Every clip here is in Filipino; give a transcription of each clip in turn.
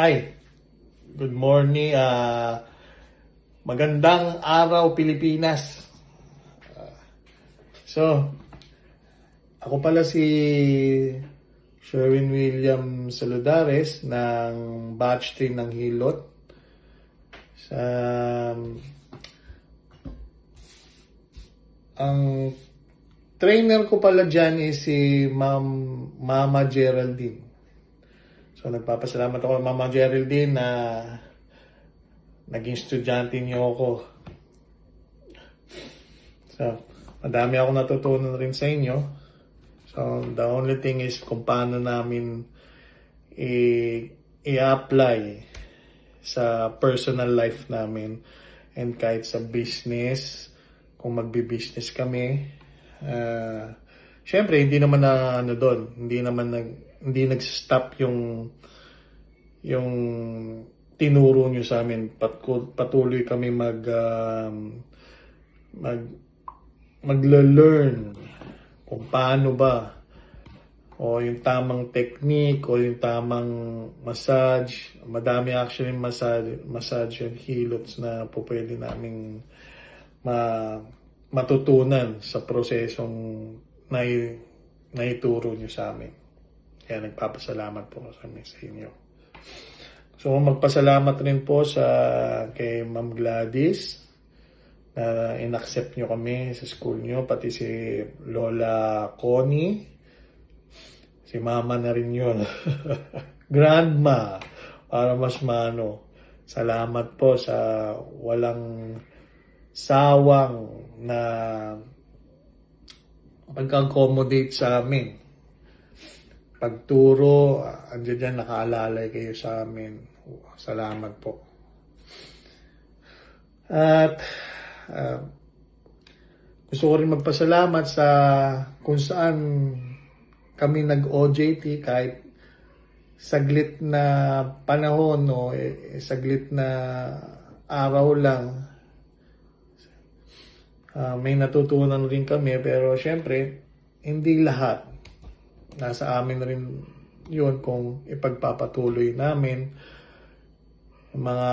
Hi, good morning. Magandang araw Pilipinas. So, ako pala si Sherwin William Saludares ng Batch 3 ng Hilot. Sa ang trainer ko pala dyan is si Mama Geraldine. So, nagpapasalamat ako kay Mama Geraldine na naging estudyante niyo ako. So, madami ako natutunan rin sa inyo. So, the only thing is kung paano namin i-apply sa personal life namin and kahit sa business, kung magbi-business kami. Syempre, hindi naman na doon. Hindi nag-stop yung tinuro nyo sa amin. Patuloy kami magle-learn kung paano ba o yung tamang technique o yung tamang massage. Madami actually massage and hilots na po pwede naming matutunan sa prosesong naituro nyo sa amin. Kaya nagpapasalamat po kami sa inyo. So magpasalamat rin po kay Ma'am Gladys na inaccept nyo kami sa school nyo, pati si Lola Connie, si Mama na rin yun. Grandma, para mas mano. Salamat po sa walang sawang na pag-accommodate sa amin. Pagturo, andyan dyan, nakaalalay kayo sa amin. Salamat po. At gusto ko rin magpasalamat sa kung saan kami nag-OJT kahit saglit na panahon o saglit na araw lang. May natutunan rin kami pero syempre hindi lahat. Nasa amin rin yun kung ipagpapatuloy namin mga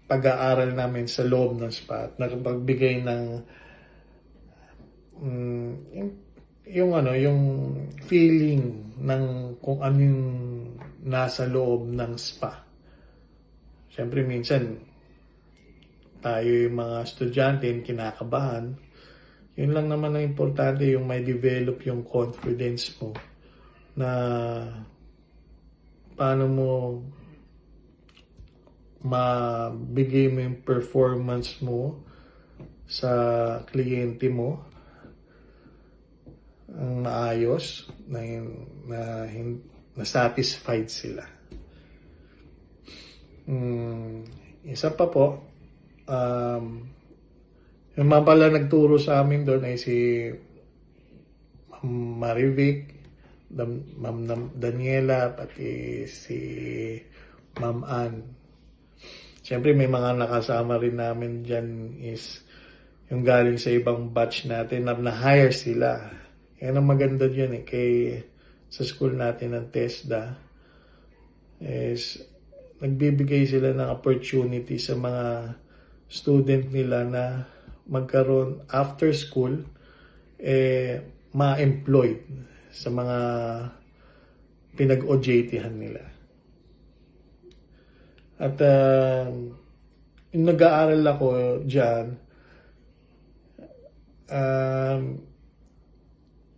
pag-aaral namin sa loob ng spa at nakapagbigay ng yung feeling ng kung ano yung nasa loob ng spa. Siyempre minsan tayo yung mga estudyante kinakabahan. Yun lang naman ang importante, yung may develop yung confidence mo na paano mo mabigay mo yung performance mo sa kliyente mo ang maayos na satisfied sila. Isa pa po, yung mga pala nagturo sa amin doon ay si Ma'am Marivic, Ma'am Daniela, pati si Ma'am Ann. Siyempre may mga nakasama rin namin dyan is yung galing sa ibang batch natin na na-hire sila. Yan ang maganda dyan sa school natin ng TESDA is nagbibigay sila ng opportunity sa mga student nila na magkaroon after school ma-employed sa mga pinag-OJT-han nila. At yung nag-aaral ako dyan,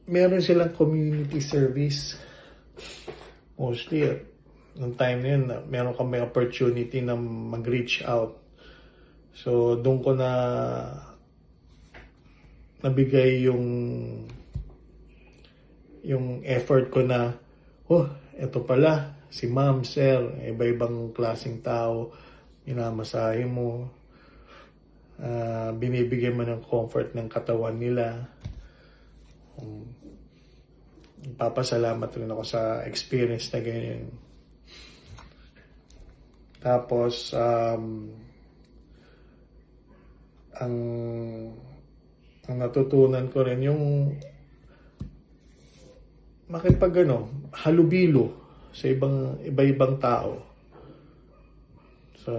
meron silang community service. Mostly, noong time na yun, meron kami opportunity na mag-reach out. So, doon ko na nabigay yung effort ko na, eto pala, si ma'am, sir, iba-ibang klaseng tao, minamasahe mo, binibigyan mo ng comfort ng katawan nila. Papasalamat rin ako sa experience na ganyan. Tapos, ang natutunan ko rin yung halubilo sa iba-ibang tao. So,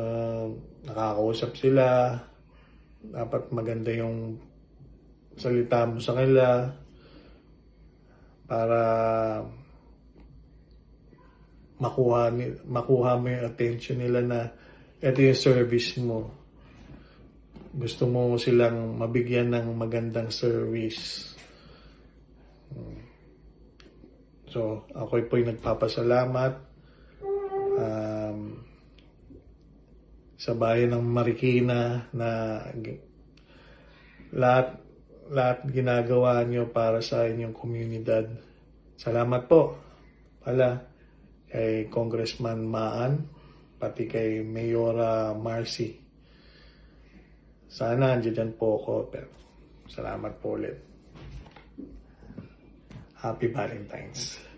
nakakausap sila, dapat maganda yung salita mo sa kanila para makuha mo yung attention nila na ito yung service mo. Gusto mo silang mabigyan ng magandang service. So, ako po'y nagpapasalamat sa bayan ng Marikina na lahat ginagawa nyo para sa inyong komunidad. Salamat po pala kay Congressman Maan, pati kay Mayora Marcy. Sana andyan po ako, pero salamat po ulit. Happy Valentine's.